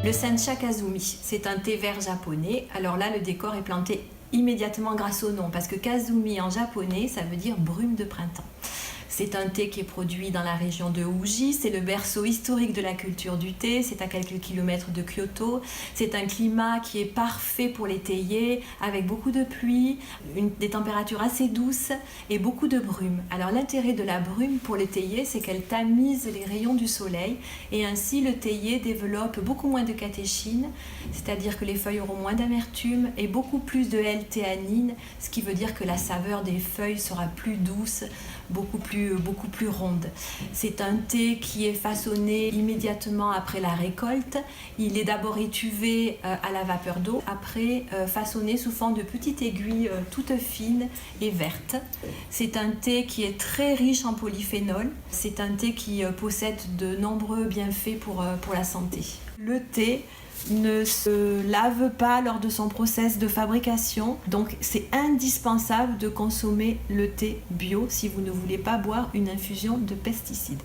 Le Sencha Kazumi, c'est un thé vert japonais. Alors là, le décor est planté immédiatement grâce au nom, parce que Kazumi en japonais, ça veut dire brume de printemps. C'est un thé qui est produit dans la région de Uji, c'est le berceau historique de la culture du thé, c'est à quelques kilomètres de Kyoto. C'est un climat qui est parfait pour les théiers, avec beaucoup de pluie, des températures assez douces et beaucoup de brume. Alors l'intérêt de la brume pour les théiers, c'est qu'elle tamise les rayons du soleil et ainsi le théier développe beaucoup moins de catéchine, c'est-à-dire que les feuilles auront moins d'amertume et beaucoup plus de L-théanine, ce qui veut dire que la saveur des feuilles sera plus douce, beaucoup plus ronde. C'est un thé qui est façonné immédiatement après la récolte. Il est d'abord étuvé à la vapeur d'eau, après façonné sous forme de petites aiguilles toutes fines et vertes. C'est un thé qui est très riche en polyphénol. C'est un thé qui possède de nombreux bienfaits pour la santé. Le thé ne se lave pas lors de son process de fabrication, donc c'est indispensable de consommer le thé bio si vous ne voulez pas boire une infusion de pesticides.